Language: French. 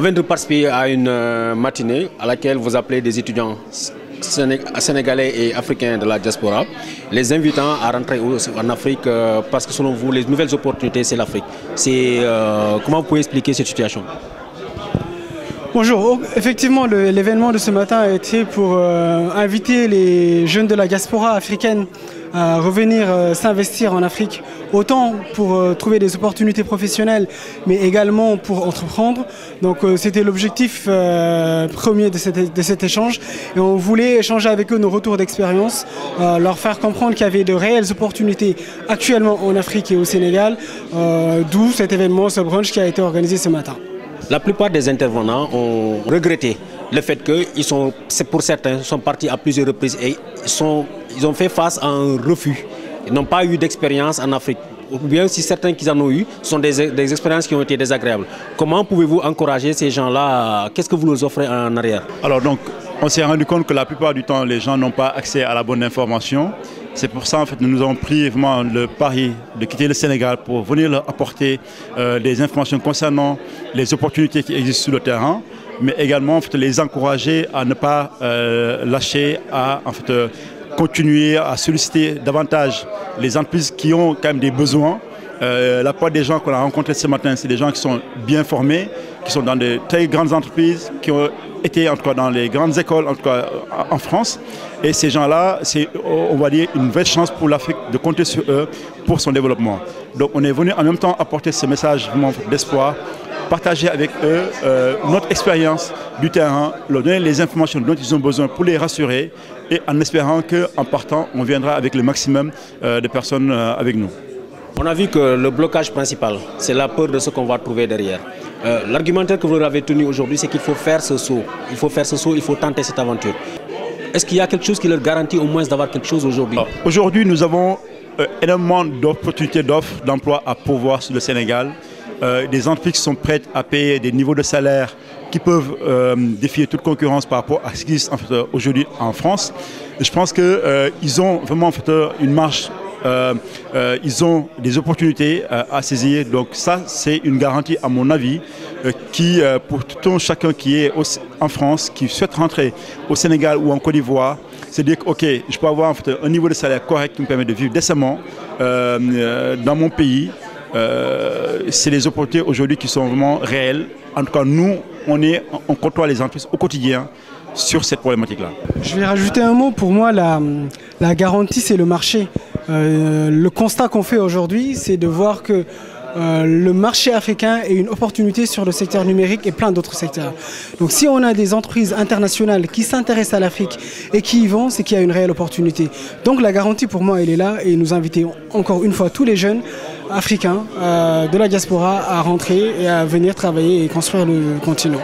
On vient de participer à une matinée à laquelle vous appelez des étudiants sénégalais et africains de la diaspora, les invitant à rentrer en Afrique parce que selon vous, les nouvelles opportunités, c'est l'Afrique. Comment vous pouvez expliquer cette situation? Bonjour, effectivement l'événement de ce matin a été pour inviter les jeunes de la diaspora africaine à revenir s'investir en Afrique, autant pour trouver des opportunités professionnelles, mais également pour entreprendre. Donc c'était l'objectif premier de cet échange. Et on voulait échanger avec eux nos retours d'expérience, leur faire comprendre qu'il y avait de réelles opportunités actuellement en Afrique et au Sénégal, d'où cet événement, ce brunch qui a été organisé ce matin. La plupart des intervenants ont regretté le fait que pour certains, sont partis à plusieurs reprises et ils ont fait face à un refus. Ils n'ont pas eu d'expérience en Afrique. Ou bien si certains qui en ont eu sont des expériences qui ont été désagréables. Comment pouvez-vous encourager ces gens-là? Qu'est-ce que vous leur offrez en arrière? Alors donc, on s'est rendu compte que la plupart du temps, les gens n'ont pas accès à la bonne information. C'est pour ça en fait, nous avons pris vraiment le pari de quitter le Sénégal pour venir leur apporter des informations concernant les opportunités qui existent sur le terrain, mais également en fait, les encourager à ne pas lâcher, à en fait, continuer à solliciter davantage les entreprises qui ont quand même des besoins. La plupart des gens qu'on a rencontrés ce matin, c'est des gens qui sont bien formés, qui sont dans de très grandes entreprises, qui ont été en tout cas dans les grandes écoles, en tout cas en France. Et ces gens-là, c'est, on va dire, une vraie chance pour l'Afrique de compter sur eux pour son développement. Donc on est venu en même temps apporter ce message vraiment d'espoir, partager avec eux notre expérience du terrain, leur donner les informations dont ils ont besoin pour les rassurer et en espérant qu'en partant, on viendra avec le maximum de personnes avec nous. On a vu que le blocage principal, c'est la peur de ce qu'on va trouver derrière. L'argumentaire que vous avez tenu aujourd'hui, c'est qu'il faut faire ce saut. Il faut faire ce saut, il faut tenter cette aventure. Est-ce qu'il y a quelque chose qui leur garantit au moins d'avoir quelque chose aujourd'hui? Aujourd'hui, nous avons énormément d'opportunités d'offres d'emploi à pourvoir sur le Sénégal. Des entreprises qui sont prêtes à payer des niveaux de salaire qui peuvent défier toute concurrence par rapport à ce qui existe en fait, aujourd'hui en France. Et je pense qu'ils ont vraiment en fait, une marge. Ils ont des opportunités à saisir. Donc ça, c'est une garantie, à mon avis, qui, pour tout chacun qui est en France, qui souhaite rentrer au Sénégal ou en Côte d'Ivoire, c'est dire que ok, je peux avoir en fait, un niveau de salaire correct qui me permet de vivre décemment dans mon pays. C'est des opportunités aujourd'hui qui sont vraiment réelles. En tout cas, nous, on côtoie les entreprises au quotidien sur cette problématique-là. Je vais rajouter un mot. Pour moi, la garantie, c'est le marché. Le constat qu'on fait aujourd'hui, c'est de voir que le marché africain est une opportunité sur le secteur numérique et plein d'autres secteurs. Donc si on a des entreprises internationales qui s'intéressent à l'Afrique et qui y vont, c'est qu'il y a une réelle opportunité. Donc la garantie pour moi, elle est là et nous invitons encore une fois tous les jeunes africains de la diaspora à rentrer et à venir travailler et construire le continent.